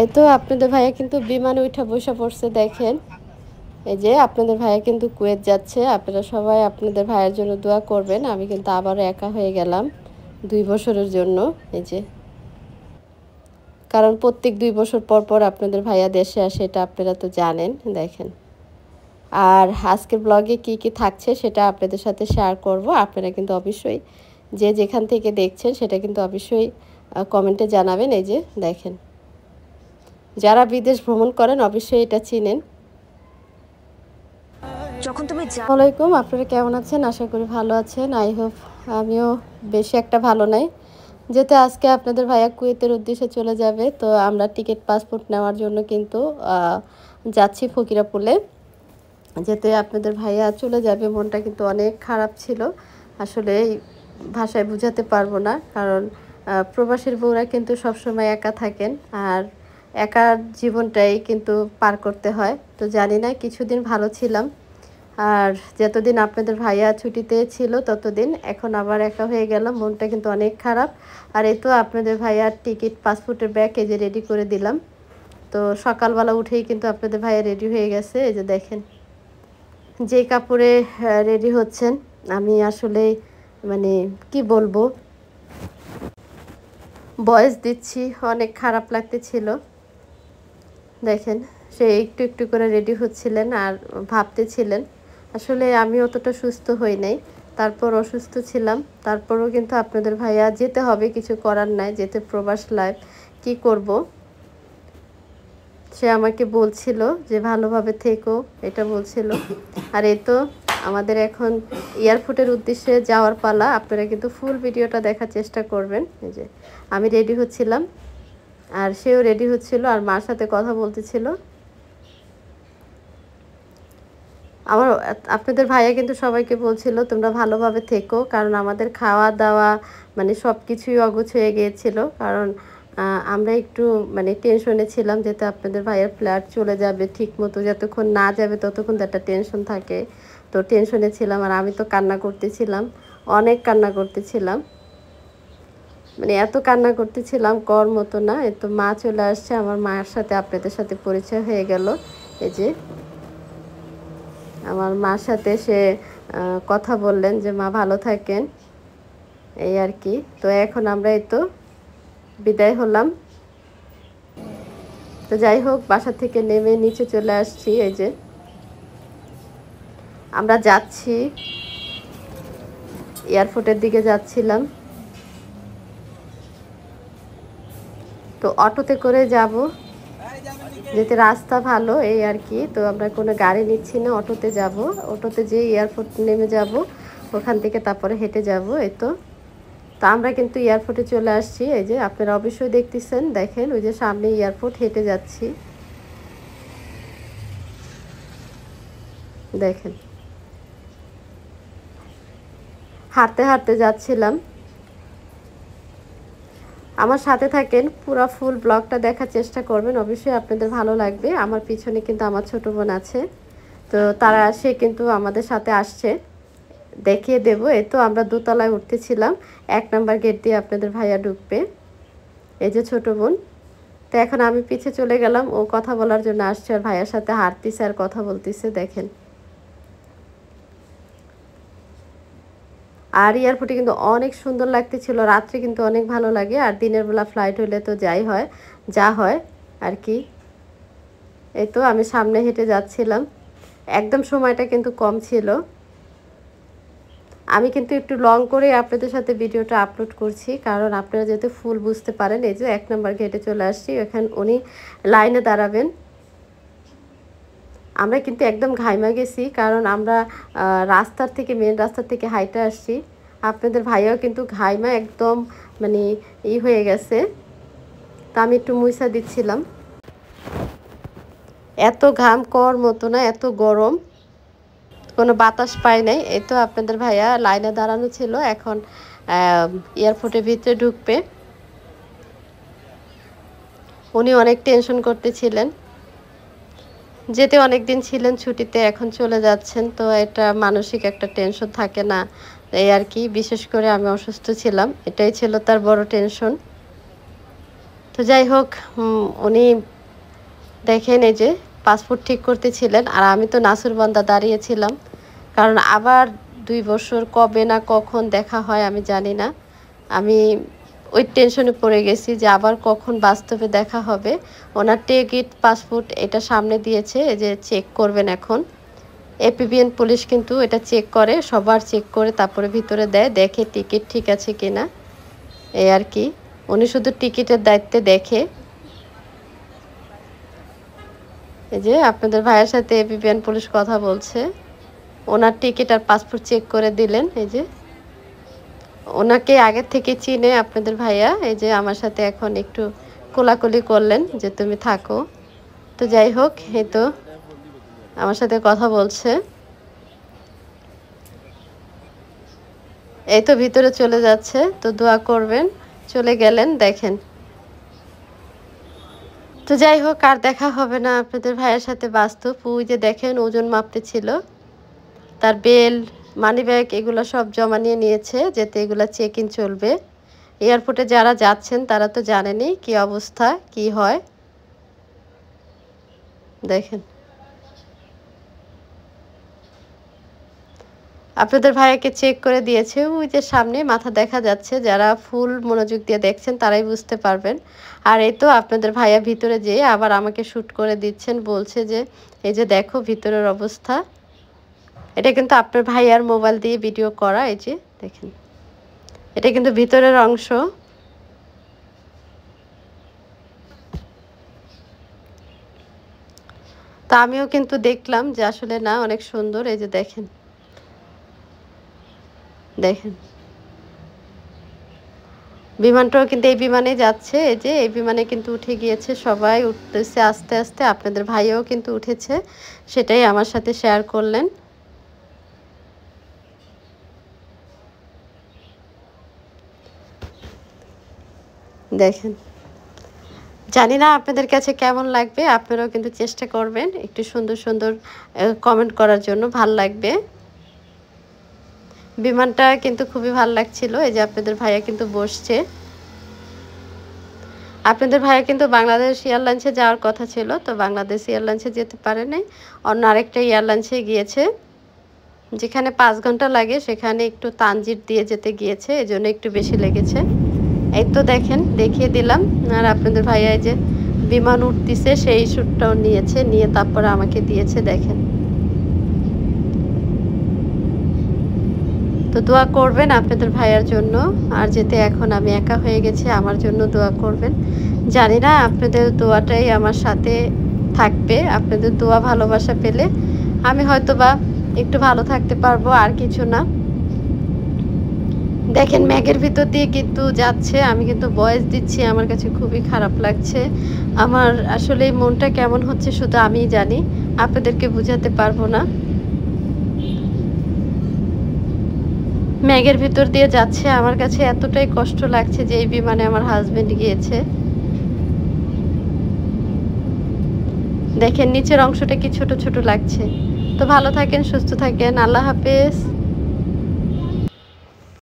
এই তো আপনাদের ভাইয়া কিন্তু বিমানে উঠে বসে পড়ছে দেখেন। এই যে আপনাদের ভাইয়া কিন্তু কুয়েত যাচ্ছে। আপনারা সবাই আপনাদের ভাইয়ের জন্য দোয়া করবেন। আমি কিন্তু আবারও একা হয়ে গেলাম 2 বছরের জন্য। এই যে কারণ প্রত্যেক 2 বছর পর পর আপনাদের ভাইয়া দেশে আসে, এটা আপনারা তো জানেন। দেখেন, আর আজকের ব্লগে কি কি থাকছে সেটা আপনাদের সাথে শেয়ার করব। আপনারা কিন্তু অবশ্যই যে যেখান থেকে দেখছেন সেটা কিন্তু অবশ্যই কমেন্টে জানাবেন। এই যে দেখেন, যারা বিদেশ ভ্রমণ করেন অবশ্যই এটা চিনেন। যখন তুমি আসসালামু আলাইকুম, আপনারা কেমন আছেন? আশা করি ভালো আছেন। আই হোপ আমিও বেশি একটা ভালো নাই। যেহেতু আজকে আপনাদের ভাইয়া কুয়েতের উদ্দেশ্যে চলে যাবে, তো আমরা টিকিট পাসপোর্ট নেওয়ার জন্য কিন্তু যাচ্ছি ফকিরাপুলে। যেতে আপনাদের ভাইয়া চলে যাবে, মনটা কিন্তু অনেক খারাপ ছিল। আসলে ভাষায় বোঝাতে পারবো না, কারণ প্রবাসীর বউরা কিন্তু সবসময় একা থাকেন, আর একার জীবনটাই কিন্তু পার করতে হয়। তো জানি না, কিছুদিন ভালো ছিলাম, আর যতদিন আপনাদের ভাইয়া ছুটিতে ছিল ততদিন, এখন আবার একা হয়ে গেলাম, মনটা কিন্তু অনেক খারাপ। আর এই তো আপনাদের ভাইয়ার টিকিট পাসপোর্টের ব্যাগ এই যে রেডি করে দিলাম। তো সকালবেলা উঠেই কিন্তু আপনাদের ভাইয়া রেডি হয়ে গেছে। এই যে দেখেন যে কাপড়ে রেডি হচ্ছেন, আমি আসলে মানে কি বলবো, ভয়েস দিচ্ছি, অনেক খারাপ লাগতেছিল। দেখেন, সে একটু একটু করে রেডি হচ্ছিলেন আর ভাবতেছিলেন। আসলে আমি অতটা সুস্থ হই নাই, তারপর অসুস্থ ছিলাম, তারপরও কিন্তু আপনাদের ভাইয়া যেতে হবে, কিছু করার নাই, যেতে প্রবাস লাইফ, কি করব। সে আমাকে বলছিল যে ভালোভাবে থেকো, এটা বলছিল। আর এই তো আমাদের এখন এয়ারপোর্টের উদ্দেশ্যে যাওয়ার পালা। আপনারা কিন্তু ফুল ভিডিওটা দেখার চেষ্টা করবেন। এই যে আমি রেডি হচ্ছিলাম, আর সেও রেডি হচ্ছিল, আর মার সাথে কথা বলতেছিল। আমার আপনাদের ভাইয়া কিন্তু সবাইকে বলছিল তোমরা ভালোভাবে থেকো, কারণ আমাদের খাওয়া দাওয়া মানে সব কিছুই অগোছ হয়ে গিয়েছিল। কারণ আমরা একটু মানে টেনশনে ছিলাম, যেহেতু আপনাদের ভাইয়ের ফ্ল্যাট চলে যাবে ঠিক মতো, যতক্ষণ না যাবে ততক্ষণ তো একটা টেনশন থাকে। তো টেনশনে ছিলাম, আর আমি তো কান্না করতেছিলাম, অনেক কান্না করতেছিলাম, মানে এত কান্না করতেছিলাম কর মতো না। এ তো মা চলে আসছে, আমার মায়ের সাথে আপনাদের সাথে পরিচয় হয়ে গেল। এই যে আমার মার সাথে সে কথা বললেন যে মা ভালো থাকেন, এই আর কি। তো এখন আমরা এই তো বিদায় হলাম। তো যাই হোক, বাসা থেকে নেমে নিচে চলে আসছি। এই যে আমরা যাচ্ছি, এয়ারপোর্টের দিকে যাচ্ছিলাম। তো অটোতে করে যাব, যেতে রাস্তা ভালো, এই আর কি। তো আমরা কোনো গাড়ি নিচ্ছি না, অটোতে যাব। অটোতে যেয়ে এয়ারপোর্ট নেমে যাব, ওখান থেকে তারপরে হেঁটে যাব। এই তো তো আমরা কিন্তু এয়ারপোর্টে চলে আসছি। এই যে আপনারা অবশ্যই দেখতেছেন, দেখেন ওই যে সামনে এয়ারপোর্ট, হেঁটে যাচ্ছি। দেখেন হাঁটতে হাঁটতে যাচ্ছিলাম। আমার সাথে থাকেন, পুরো ফুল ব্লগটা দেখার চেষ্টা করবেন, অবশ্যই আপনাদের ভালো লাগবে। আমার পিছনে কিন্তু আমার ছোট বোন আছে, তো তারা সে কিন্তু আমাদের সাথে আসছে, দেখিয়ে দেবো। এই তো আমরা দোতলায় উঠতেছিলাম, 1 নাম্বার গেট দিয়ে আপনাদের ভাইয়া ঢুকবে। এই যে ছোট বোন। তো এখন আমি পিছে চলে গেলাম, ও কথা বলার জন্য আসছে, আর ভাইয়ার সাথে হাঁটতেছে আর কথা বলতেছে। দেখেন, আর এয়ারপোর্টে কিন্তু অনেক সুন্দর লাগতেছিল, রাত্রে কিন্তু অনেক ভালো লাগে, আর দিনের বেলা ফ্লাইট হলে তো যা হয় আর কি। এই তো আমি সামনে হেঁটে যাচ্ছিলাম, একদম সময়টা কিন্তু কম ছিল। আমি কিন্তু একটু লং করে আপনাদের সাথে ভিডিওটা আপলোড করছি, কারণ আপনারা যাতে ফুল বুঝতে পারেন। এই যে 1 নাম্বার গেটে চলে আসছি, এখানে উনি লাইনে দাঁড়াবেন। আমরা কিন্তু একদম ঘাইমা গেছি, কারণ আমরা রাস্তার থেকে, মেন রাস্তার থেকে হাইটে আসছি। আপনাদের ভাইয়াও কিন্তু ঘাইমা একদম মানে হয়ে গেছে। তা আমি একটু মুইসা দিচ্ছিলাম, এত ঘাম কর মতো না, এত গরম, কোনো বাতাস পায় নাই। এই তো আপনাদের ভাইয়া লাইনে দাঁড়ানো ছিল, এখন এয়ারপোর্টের ভিতরে ঢুকবে। উনি অনেক টেনশন করতেছিলেন, যেতে অনেক দিন ছিলেন ছুটিতে, এখন চলে যাচ্ছেন, তো এটা মানসিক একটা টেনশন থাকে না, এই আর কি। বিশেষ করে আমি অসুস্থ ছিলাম, এটাই ছিল তার বড় টেনশন। তো যাই হোক, উনি দেখেন এই যে পাসপোর্ট ঠিক করতেছিলেন, আর আমি তো নাসুরবান্দা দাঁড়িয়েছিলাম, কারণ আবার 2 বছর কবে না কখন দেখা হয় আমি জানি না। আমি ওই টেনশনে পড়ে গেছি যে আবার কখন বাস্তবে দেখা হবে। ওনার টিকিট পাসপোর্ট এটা সামনে দিয়েছে, এই যে চেক করবেন এখন। এপিবিএন পুলিশ কিন্তু এটা চেক করে, সবার চেক করে তারপরে ভিতরে দেয়, দেখে টিকিট ঠিক আছে কিনা, এই আর কি। উনি শুধু টিকিটের দায়িত্বে দেখে। এই যে আপনাদের ভাইয়ের সাথে এপিবিএন পুলিশ কথা বলছে, ওনার টিকিট আর পাসপোর্ট চেক করে দিলেন। এই যে ওনাকে আগের থেকে চিনে আপনাদের ভাইয়া, এই যে আমার সাথে এখন একটু কোলাকুলি করলেন যে তুমি থাকো। তো যাই হোক, এই তো আমার সাথে কথা বলছে। এই তো ভিতরে চলে যাচ্ছে, তো দোয়া করবেন। চলে গেলেন দেখেন। তো যাই হোক, আর দেখা হবে না আপনাদের ভাইয়ের সাথে বাস্তব। ওই যে দেখেন ওজন মাপতে ছিল, তার বেল, মানিব্যাগ এগুলো সব জমা নিয়ে নিয়েছে, যেতে এগুলো চেক ইন চলবে। এয়ারপোর্টে যারা যাচ্ছেন তারা তো জানেনই কি অবস্থা কি হয়। দেখেন আপনাদের ভাইয়াকে চেক করে দিয়েছে, ওই যে সামনে মাথা দেখা যাচ্ছে, যারা ফুল মনোযোগ দিয়ে দেখছেন তারাই বুঝতে পারবেন। আর এই তো আপনাদের ভাইয়া ভিতরে যেয়ে আবার আমাকে শ্যুট করে দিচ্ছেন, বলছে যে এই যে দেখো ভিতরের অবস্থা। এটা কিন্তু আপনার ভাইয়ার মোবাইল দিয়ে ভিডিও করা, এই যে দেখেন এটা কিন্তু ভিতরের অংশ। তা আমিও কিন্তু দেখলাম যে আসলে না, অনেক সুন্দর। এই যে দেখেন দেখেন বিমানটাও কিন্তু এই বিমানে যাচ্ছে, এই যে এই বিমানে কিন্তু উঠে গিয়েছে, সবাই উঠতেছে আস্তে আস্তে। আপনাদের ভাইও কিন্তু উঠেছে, সেটাই আমার সাথে শেয়ার করলেন। দেখেন, জানি না আপনাদের কাছে কেমন লাগবে, আপনারাও কিন্তু চেষ্টা করবেন একটু সুন্দর সুন্দর কমেন্ট করার জন্য, ভাল লাগবে। বিমানটা কিন্তু খুবই ভালো লাগছিল। এই যে আপনাদের ভাইয়া কিন্তু বসছে। আপনাদের ভাইয়া কিন্তু বাংলাদেশ এয়ারলাইন্সে যাওয়ার কথা ছিল, তো বাংলাদেশ এয়ারলাইন্সে যেতে পারে নাই, অন্য আরেকটা এয়ারলাইন্সে গিয়েছে। যেখানে 5 ঘন্টা লাগে সেখানে একটু তানজিট দিয়ে যেতে গিয়েছে, এজন্য একটু বেশি লেগেছে। এই তো দেখেন, দেখিয়ে দিলাম। আর আপনাদের ভাইয়া এই যে বিমান উঠতেছে সেই শ্যুটটাও নিয়েছে, নিয়ে তারপরে আমাকে দিয়েছে, দেখেন। তো দোয়া করবেন আপনাদের ভাইয়ার জন্য। আর যেতে এখন আমি একা হয়ে গেছি, আমার জন্য দোয়া করবেন। জানি না আপনাদের দোয়াটাই আমার সাথে থাকবে। আপনাদের দোয়া ভালোবাসা পেলে আমি হয়তোবা একটু ভালো থাকতে পারবো, আর কিছু না। দেখেন ম্যাগের ভিতর দিয়ে কিন্তু যাচ্ছে, আমি কিন্তু ভয়েস দিচ্ছি, আমার কাছে খুবই খারাপ লাগছে। আমার আসলে মনটা কেমন হচ্ছে শুধু আমিই জানি, আপনাদেরকে বোঝাতে পারবো না। ম্যাগের ভিতর দিয়ে যাচ্ছে, আমার কাছে এতটাই কষ্ট লাগছে যে এই বিমানে আমার হাজবেন্ড গিয়েছে। দেখেন নিচের অংশটা কি ছোট ছোট লাগছে। তো ভালো থাকেন, সুস্থ থাকেন, আল্লাহ হাফেজ।